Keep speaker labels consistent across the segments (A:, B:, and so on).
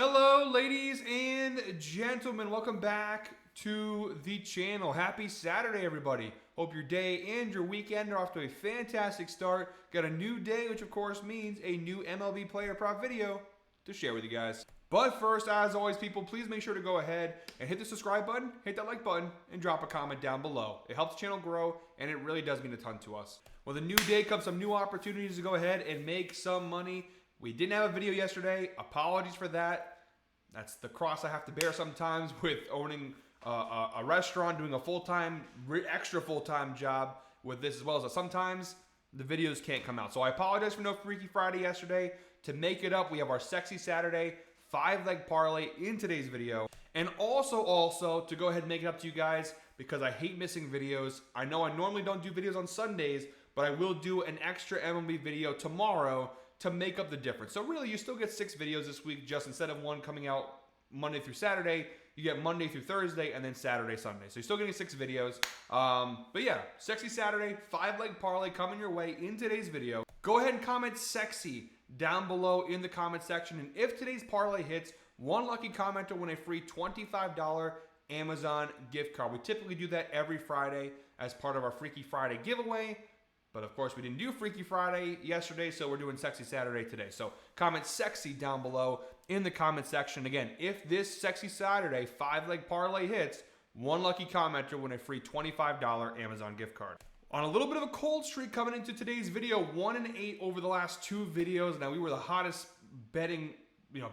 A: Hello, ladies and gentlemen. Welcome back to the channel. Happy Saturday, everybody. Hope your day and your weekend are off to a fantastic start. Got a new day, which of course means a new MLB Player Prop video to share with you guys. But first, as always, people, please make sure to go ahead and hit the subscribe button, hit that like button, and drop a comment down below. It helps the channel grow, and it really does mean a ton to us. With a new day comes some new opportunities to go ahead and make some money. We didn't have a video yesterday. Apologies for that. That's the cross I have to bear sometimes with owning a restaurant, doing a full-time, extra full-time job with this as well. So sometimes the videos can't come out. So I apologize for no Freaky Friday yesterday. To make it up, we have our Sexy Saturday 5-leg parlay in today's video. And also to go ahead and make it up to you guys, because I hate missing videos. I know I normally don't do videos on Sundays, but I will do an extra MLB video tomorrow to make up the difference. So really, you still get 6 videos this week, just instead of one coming out Monday through Saturday, you get Monday through Thursday, and then Saturday, Sunday. So you're still getting 6 videos. But yeah, Sexy Saturday, 5-leg parlay coming your way in today's video. Go ahead and comment sexy down below in the comment section. And if today's parlay hits, one lucky commenter win a free $25 Amazon gift card. We typically do that every Friday as part of our Freaky Friday giveaway. But of course, we didn't do Freaky Friday yesterday, so we're doing Sexy Saturday today. So comment sexy down below in the comment section. Again, if this Sexy Saturday 5-leg parlay hits, one lucky commenter win a free $25 Amazon gift card. On a little bit of a cold streak coming into today's video, 1-8 over the last 2 videos. Now, we were the hottest betting,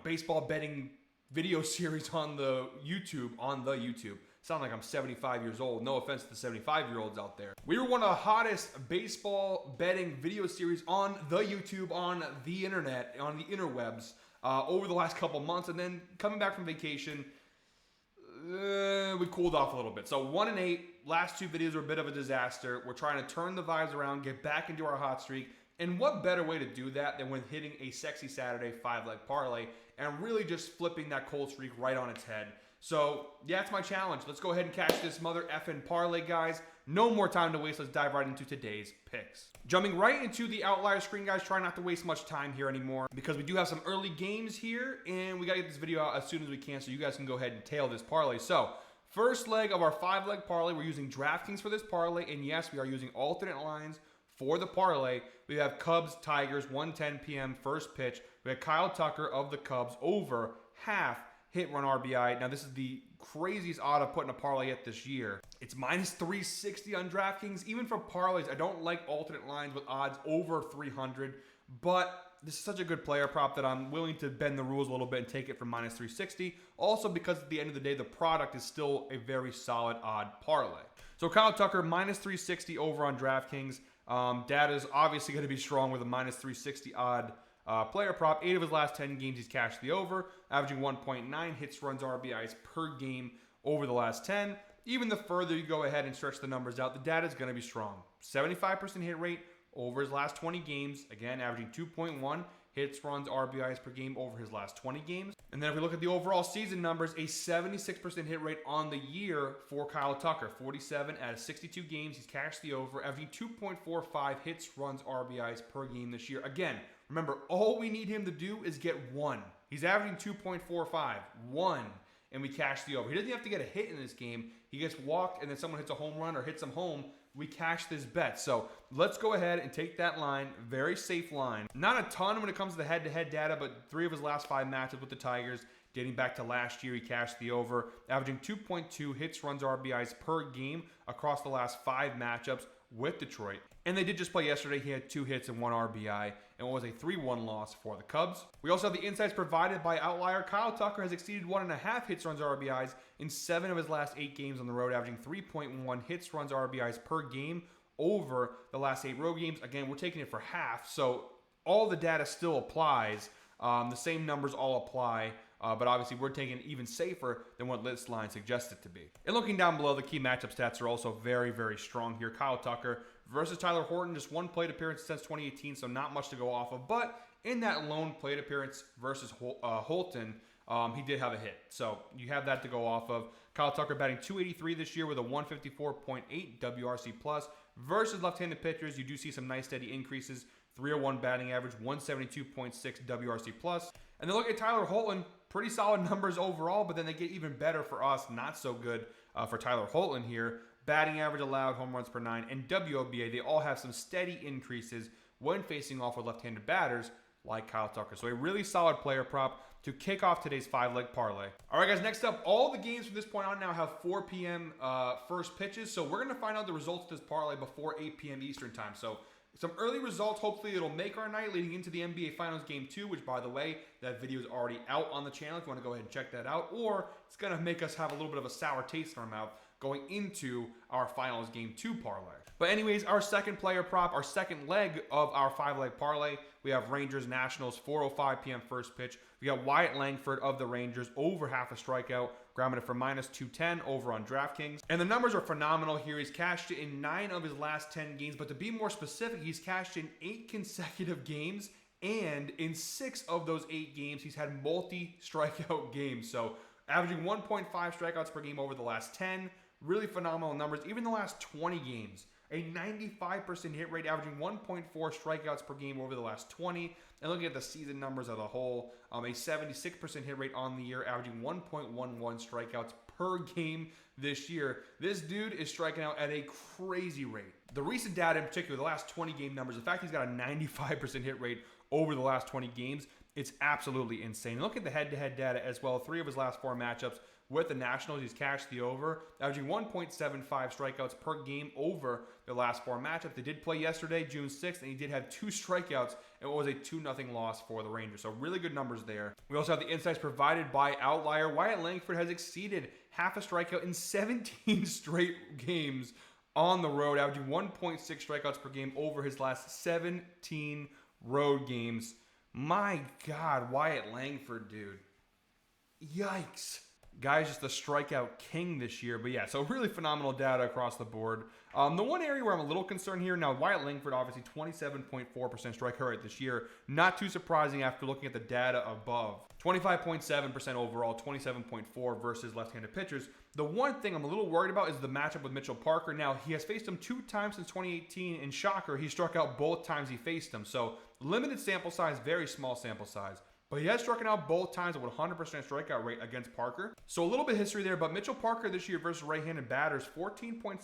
A: baseball betting video series on the YouTube. Sound like I'm 75 years old. No offense to the 75-year-olds out there. We were one of the hottest baseball betting video series on the YouTube, on the internet, on the interwebs over the last couple months. And then coming back from vacation, we cooled off a little bit. So 1-8, last 2 videos were a bit of a disaster. We're trying to turn the vibes around, get back into our hot streak. And what better way to do that than with hitting a Sexy Saturday 5-leg parlay and really just flipping that cold streak right on its head. So, yeah, it's my challenge. Let's go ahead and cash this mother effing parlay, guys. No more time to waste. Let's dive right into today's picks. Jumping right into the outlier screen, guys. Try not to waste much time here anymore because we do have some early games here, and we got to get this video out as soon as we can so you guys can go ahead and tail this parlay. So, first leg of our 5-leg parlay. We're using DraftKings for this parlay, and yes, we are using alternate lines for the parlay. We have Cubs, Tigers, 1:10 p.m. first pitch. We have Kyle Tucker of the Cubs over half hit run RBI. Now, this is the craziest odd I've put in a parlay yet this year. It's minus 360 on DraftKings. Even for parlays, I don't like alternate lines with odds over 300, but this is such a good player prop that I'm willing to bend the rules a little bit and take it from minus 360. Also, because at the end of the day, the product is still a very solid odd parlay. So Kyle Tucker, minus 360 over on DraftKings. Data is obviously going to be strong with a minus 360 odd player prop. 8 of his last 10 games, he's cashed the over, averaging 1.9 hits, runs, RBIs per game over the last 10. Even the further you go ahead and stretch the numbers out, the data is going to be strong. 75% hit rate over his last 20 games. Again, averaging 2.1 hits, runs, RBIs per game over his last 20 games. And then if we look at the overall season numbers, a 76% hit rate on the year for Kyle Tucker. 47 out of 62 games, he's cashed the over, averaging 2.45 hits, runs, RBIs per game this year. Again, remember, all we need him to do is get 1. He's averaging 2.45, 1, and we cash the over. He doesn't have to get a hit in this game. He gets walked, and then someone hits a home run or hits him home. We cash this bet. So let's go ahead and take that line. Very safe line. Not a ton when it comes to the head-to-head data, but 3 of his last 5 matchups with the Tigers, dating back to last year, he cashed the over, averaging 2.2 hits, runs, RBIs per game across the last 5 matchups with Detroit. And they did just play yesterday. He had 2 hits and 1 RBI, and what was a 3-1 loss for the Cubs. We also have the insights provided by Outlier. Kyle Tucker has exceeded 1.5 hits, runs, RBIs in 7 of his last 8 games on the road, averaging 3.1 hits, runs, RBIs per game over the last 8 road games. Again, we're taking it for half, so all the data still applies. The same numbers all apply. But obviously, we're taking even safer than what this line suggests it to be. And looking down below, the key matchup stats are also very, very strong here. Kyle Tucker versus Tyler Horton, just 1 plate appearance since 2018, so not much to go off of. But in that lone plate appearance versus Holton, he did have a hit. So you have that to go off of. Kyle Tucker batting .283 this year with a 154.8 WRC plus. Versus left-handed pitchers, you do see some nice steady increases. .301 batting average, 172.6 WRC plus. And then look at Tyler Holton, pretty solid numbers overall, but then they get even better for us, not so good for Tyler Holton here. Batting average allowed, home runs per 9, and WOBA, they all have some steady increases when facing off with left-handed batters like Kyle Tucker. So a really solid player prop to kick off today's 5-leg parlay. All right, guys, next up, all the games from this point on now have 4 p.m. First pitches. So we're going to find out the results of this parlay before 8 p.m. Eastern time. So some early results. Hopefully it'll make our night leading into the NBA Finals Game 2, which, by the way, that video is already out on the channel if you want to go ahead and check that out. Or it's going to make us have a little bit of a sour taste in our mouth going into our Finals Game 2 parlay. But anyways, our second player prop, our second leg of our 5-leg parlay, we have Rangers Nationals, 4:05 p.m. first pitch. We got Wyatt Langford of the Rangers, over half a strikeout, grabbing it for -210 over on DraftKings. And the numbers are phenomenal here. He's cashed it in 9 of his last 10 games, but to be more specific, he's cashed in 8 consecutive games, and in 6 of those 8 games, he's had multi-strikeout games. So averaging 1.5 strikeouts per game over the last 10. Really phenomenal numbers. Even the last 20 games, a 95% hit rate, averaging 1.4 strikeouts per game over the last 20. And looking at the season numbers as a whole, a 76% hit rate on the year, averaging 1.11 strikeouts per game this year. This dude is striking out at a crazy rate. The recent data in particular, the last 20 game numbers, the fact he's got a 95% hit rate over the last 20 games, it's absolutely insane. And look at the head-to-head data as well. 3 of his last 4 matchups with the Nationals, he's cashed the over, averaging 1.75 strikeouts per game over the last 4 matchups. They did play yesterday, June 6th, and he did have 2 strikeouts, and it was a 2-0 loss for the Rangers. So really good numbers there. We also have the insights provided by Outlier. Wyatt Langford has exceeded half a strikeout in 17 straight games on the road, averaging 1.6 strikeouts per game over his last 17 road games. My God, Wyatt Langford, dude. Yikes. Guy's just a strikeout king this year. But yeah, so really phenomenal data across the board. The one area where I'm a little concerned here, now Wyatt Langford, obviously 27.4% strikeout rate this year. Not too surprising after looking at the data above. 25.7% overall, 27.4% versus left-handed pitchers. The one thing I'm a little worried about is the matchup with Mitchell Parker. Now, he has faced him 2 times since 2018, and shocker, he struck out both times he faced him. So limited sample size, very small sample size. But he has struck out both times with 100% strikeout rate against Parker. So a little bit of history there, but Mitchell Parker this year versus right-handed batters, 14.6%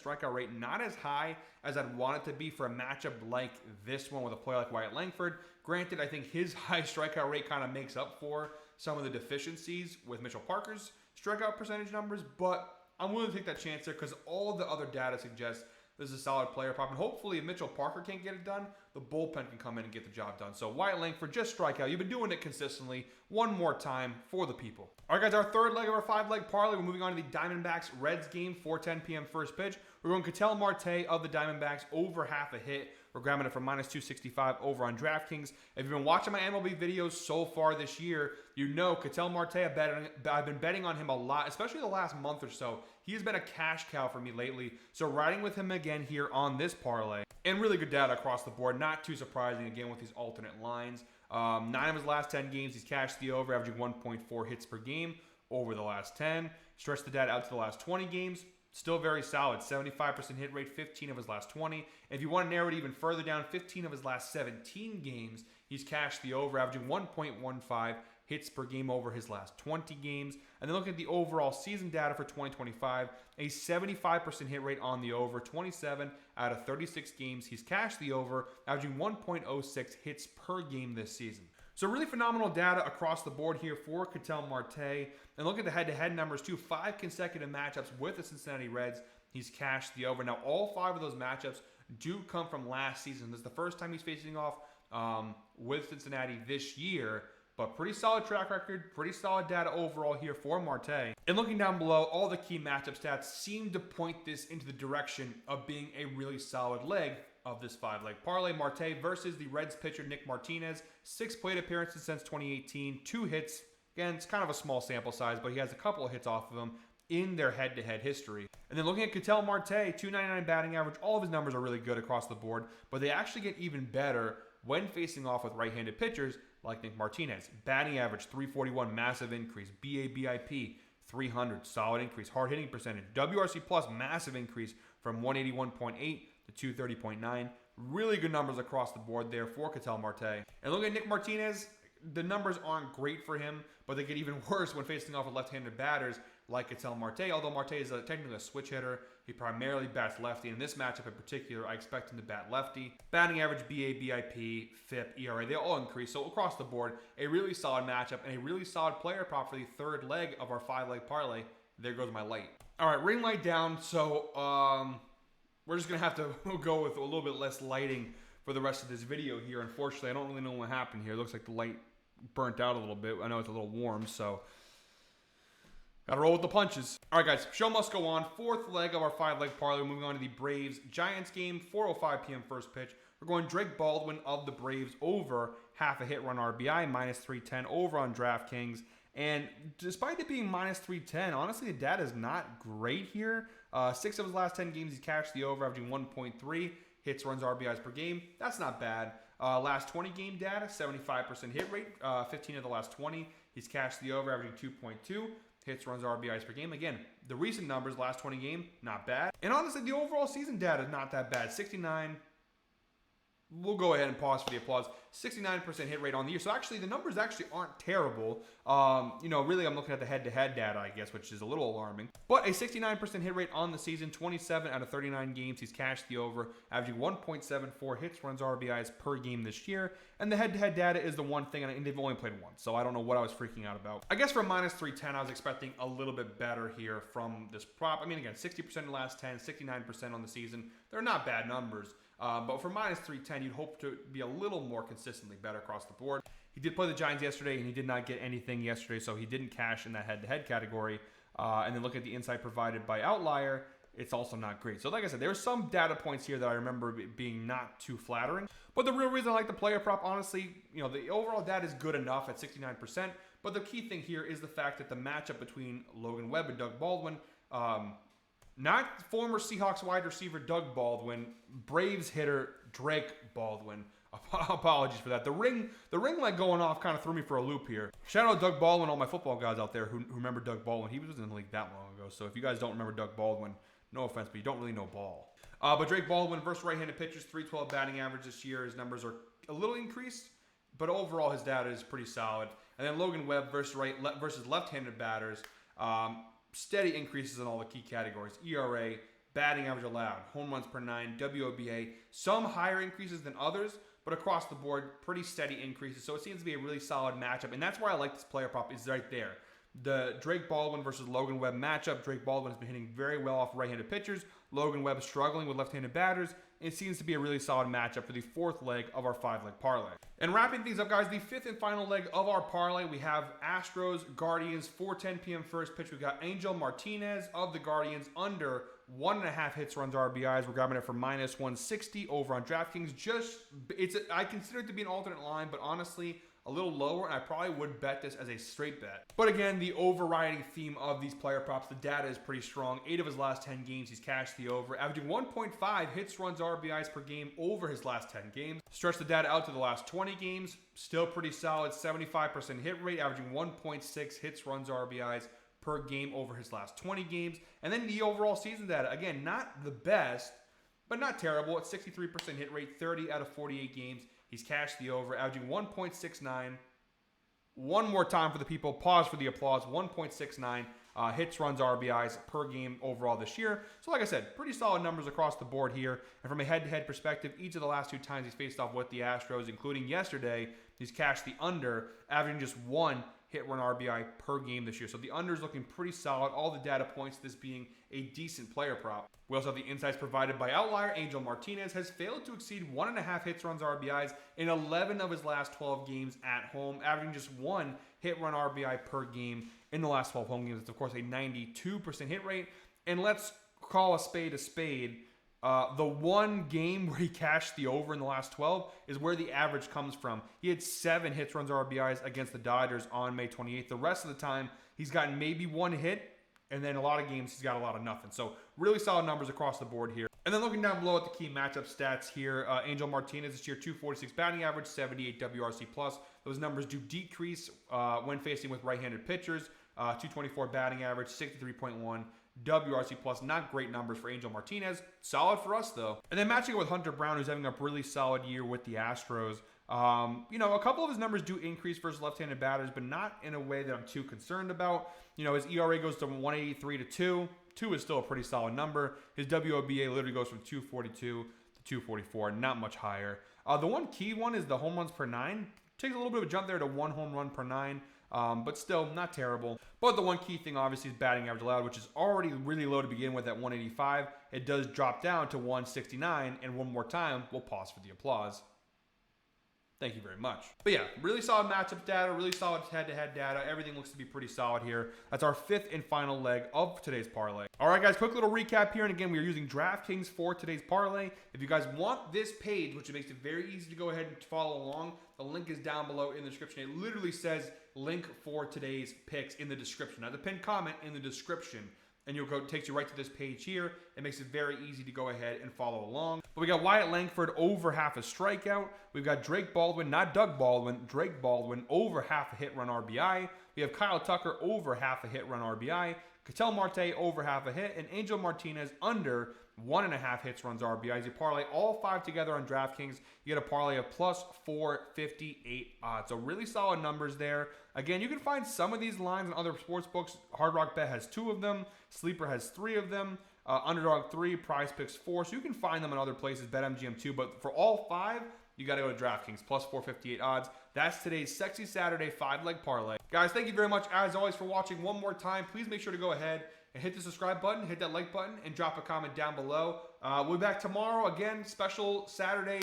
A: strikeout rate, not as high as I'd want it to be for a matchup like this one with a player like Wyatt Langford. Granted, I think his high strikeout rate kind of makes up for some of the deficiencies with Mitchell Parker's strikeout percentage numbers, but I'm willing to take that chance there because all the other data suggests this is a solid player prop, and hopefully if Mitchell Parker can't get it done, the bullpen can come in and get the job done. So Wyatt Langford, just strike out. You've been doing it consistently. One more time for the people. All right, guys, our third leg of our 5-leg parlay. We're moving on to the Diamondbacks-Reds game, 4:10 p.m. first pitch. We're going Ketel Marte of the Diamondbacks, over half a hit. We're grabbing it for -265 over on DraftKings. If you've been watching my MLB videos so far this year, you know Ketel Marte, I've been betting on him a lot, especially the last month or so. He has been a cash cow for me lately. So riding with him again here on this parlay. And really good data across the board. Not too surprising, again, with these alternate lines. 9 of his last 10 games, he's cashed the over, averaging 1.4 hits per game over the last 10. Stretch the data out to the last 20 games. Still very solid. 75% hit rate, 15 of his last 20. If you want to narrow it even further down, 15 of his last 17 games, he's cashed the over, averaging 1.15 hits per game over his last 20 games. And then looking at the overall season data for 2025, a 75% hit rate on the over, 27 out of 36 games. He's cashed the over, averaging 1.06 hits per game this season. So really phenomenal data across the board here for Ketel Marte. And look at the head-to-head numbers too. 5 consecutive matchups with the Cincinnati Reds. He's cashed the over. Now, all 5 of those matchups do come from last season. This is the first time he's facing off with Cincinnati this year. But pretty solid track record, pretty solid data overall here for Marte. And looking down below, all the key matchup stats seem to point this into the direction of being a really solid leg of this 5-leg parlay. Marte versus the Reds pitcher Nick Martinez. 6 plate appearances since 2018, 2 hits. Again, it's kind of a small sample size, but he has a couple of hits off of them in their head-to-head history. And then looking at Ketel Marte, 299 batting average. All of his numbers are really good across the board, but they actually get even better when facing off with right-handed pitchers like Nick Martinez. Batting average, 341, massive increase. BABIP, 300, solid increase. Hard hitting percentage. WRC plus, massive increase from 181.8 to 230.9. Really good numbers across the board there for Ketel Marte. And look at Nick Martinez, the numbers aren't great for him, but they get even worse when facing off with left-handed batters like Ketel Marte. Although Marte is technically a switch hitter, he primarily bats lefty. In this matchup in particular, I expect him to bat lefty. Batting average, BA, BIP, FIP, ERA, they all increase. So across the board, a really solid matchup and a really solid player prop for the third leg of our 5-leg parlay. There goes my light. All right, ring light down. So we're just going to have to go with a little bit less lighting for the rest of this video here. Unfortunately, I don't really know what happened here. It looks like the light burnt out a little bit. I know it's a little warm, so gotta roll with the punches. All right, guys, show must go on. Fourth leg of our 5-leg parlay. We're moving on to the Braves-Giants game, 4:05 p.m. first pitch. We're going Drake Baldwin of the Braves over half a hit run RBI, minus 310 over on DraftKings. And despite it being minus 310, honestly, the data is not great here. 6 of his last 10 games, he's cashed the over, averaging 1.3 hits, runs, RBIs per game. That's not bad. Last 20 game data, 75% hit rate. 15 of the last 20, he's cashed the over, averaging 2.2 hits, runs, RBIs per game. Again, the recent numbers, last 20 game, not bad. And honestly, the overall season data is not that bad. 69. We'll go ahead and pause for the applause. 69% hit rate on the year. So actually, the numbers actually aren't terrible. Really, I'm looking at the head-to-head data, I guess, which is a little alarming. But a 69% hit rate on the season, 27 out of 39 games. He's cashed the over, averaging 1.74 hits, runs, RBIs per game this year. And the head-to-head data is the one thing, and they've only played once. So I don't know what I was freaking out about. I guess for minus 310, I was expecting a little bit better here from this prop. I mean, again, 60% in the last 10, 69% on the season. They're not bad numbers. But for minus 310, you'd hope to be a little more consistently better across the board. He did play the Giants yesterday, and he did not get anything yesterday, so he didn't cash in that head-to-head category. And then look at the insight provided by Outlier. It's also not great. So like I said, there's some data points here that I remember being not too flattering. But the real reason I like the player prop, honestly, the overall data is good enough at 69%. But the key thing here is the fact that the matchup between Logan Webb and Doug Baldwin, not former Seahawks wide receiver Doug Baldwin, Braves hitter Drake Baldwin. Apologies for that. The ring light going off kind of threw me for a loop here. Shout out Doug Baldwin, all my football guys out there who remember Doug Baldwin. He was in the league that long ago. So if you guys don't remember Doug Baldwin, no offense, but you don't really know ball. But Drake Baldwin versus right-handed pitchers, 312 batting average this year. His numbers are a little increased, but overall his data is pretty solid. And then Logan Webb versus left-handed batters. Steady increases in all the key categories. ERA, batting average allowed, home runs per 9, WOBA. Some higher increases than others, but across the board, pretty steady increases. So it seems to be a really solid matchup, and that's why I like this player prop is right there. The Drake Baldwin versus Logan Webb matchup. Drake Baldwin has been hitting very well off right-handed pitchers. Logan Webb struggling with left-handed batters. It seems to be a really solid matchup for the fourth leg of our 5-leg parlay. And wrapping things up, guys, the fifth and final leg of our parlay, we have Astros, Guardians, 4:10 p.m. first pitch. We've got Angel Martinez of the Guardians under 1.5 hits, runs, RBIs. We're grabbing it for minus 160 over on DraftKings. I consider it to be an alternate line, but honestly, a little lower, and I probably would bet this as a straight bet. But again, the overriding theme of these player props, the data is pretty strong. 8 of his last 10 games, he's cashed the over, averaging 1.5 hits, runs, RBIs per game over his last 10 games. Stretch the data out to the last 20 games, still pretty solid, 75% hit rate, averaging 1.6 hits, runs, RBIs per game over his last 20 games. And then the overall season data, again, not the best, but not terrible. It's 63% hit rate, 30 out of 48 games. He's cashed the over, averaging 1.69. One more time for the people. Pause for the applause. 1.69 hits, runs, RBIs per game overall this year. So like I said, pretty solid numbers across the board here. And from a head-to-head perspective, each of the last 2 times he's faced off with the Astros, including yesterday, he's cashed the under, averaging just 1 hit, run, RBI per game this year. So the under is looking pretty solid. All the data points to this being a decent player prop. We also have the insights provided by Outlier. Angel Martinez has failed to exceed 1.5 hits, runs, RBIs in 11 of his last 12 games at home, averaging just 1 hit, run, RBI per game in the last 12 home games. It's, of course, a 92% hit rate. And let's call a spade a spade. The one game where he cashed the over in the last 12 is where the average comes from. He had 7 hits, runs, RBIs against the Dodgers on May 28th. The rest of the time, he's gotten maybe 1 hit, and then a lot of games, he's got a lot of nothing. So really solid numbers across the board here. And then looking down below at the key matchup stats here, Angel Martinez this year, 246 batting average, 78 WRC+. Those numbers do decrease when facing with right-handed pitchers. 224 batting average, 63.1 WRC+. Not great numbers for Angel Martinez. Solid for us, though. And then matching it with Hunter Brown, who's having a really solid year with the Astros. A couple of his numbers do increase versus left-handed batters, but not in a way that I'm too concerned about. His ERA goes to 183 to 2. 2 is still a pretty solid number. His WOBA literally goes from 242 to 244, not much higher. The one key one is the home runs per 9. Takes a little bit of a jump there to 1 home run per 9. But still not terrible. But the one key thing obviously is batting average allowed, which is already really low to begin with at 185. It does drop down to 169, and one more time, we'll pause for the applause. Thank you very much. But yeah, really solid matchup data, really solid head-to-head data. Everything looks to be pretty solid here. That's our 5th and final leg of today's parlay. All right, guys, quick little recap here. And again, we are using DraftKings for today's parlay. If you guys want this page, which makes it very easy to go ahead and follow along, the link is down below in the description. It literally says link for today's picks in the description. Now, the pinned comment in the description. And it takes you right to this page here. It makes it very easy to go ahead and follow along. But we got Wyatt Langford over half a strikeout. We've got Drake Baldwin, not Doug Baldwin, Drake Baldwin over half a hit run RBI. We have Kyle Tucker over half a hit run RBI. Ketel Marte over half a hit. And Angel Martinez under 1.5 hits runs RBIs. You parlay all 5 together on DraftKings, you get a parlay of plus 458 odds. So really solid numbers there. Again, you can find some of these lines in other sports books. Hard Rock Bet has 2 of them. Sleeper has 3 of them. Underdog 3, Prize Picks 4. So you can find them in other places, BetMGM 2. But for all 5, you got to go to DraftKings, plus 458 odds. That's today's Sexy Saturday 5-leg parlay. Guys, thank you very much, as always, for watching. One more time, please make sure to go ahead and hit the subscribe button, hit that like button, and drop a comment down below. We'll be back tomorrow. Again, special Sunday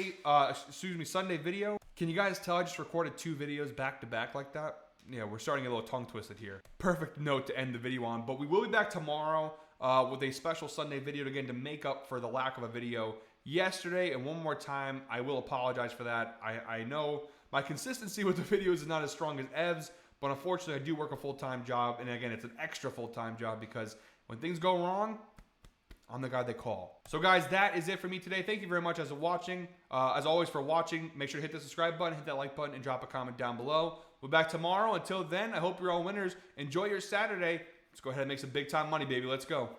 A: video. Can you guys tell I just recorded 2 videos back to back like that? Yeah, we're starting a little tongue twisted here. Perfect note to end the video on. But we will be back tomorrow with a special Sunday video again to make up for the lack of a video yesterday. And one more time, I will apologize for that. I know my consistency with the videos is not as strong as Ev's, but unfortunately, I do work a full-time job. And again, it's an extra full-time job because when things go wrong, I'm the guy they call. So guys, that is it for me today. Thank you very much as always for watching. Make sure to hit the subscribe button, hit that like button, and drop a comment down below. We'll be back tomorrow. Until then, I hope you're all winners. Enjoy your Saturday. Let's go ahead and make some big time money, baby. Let's go.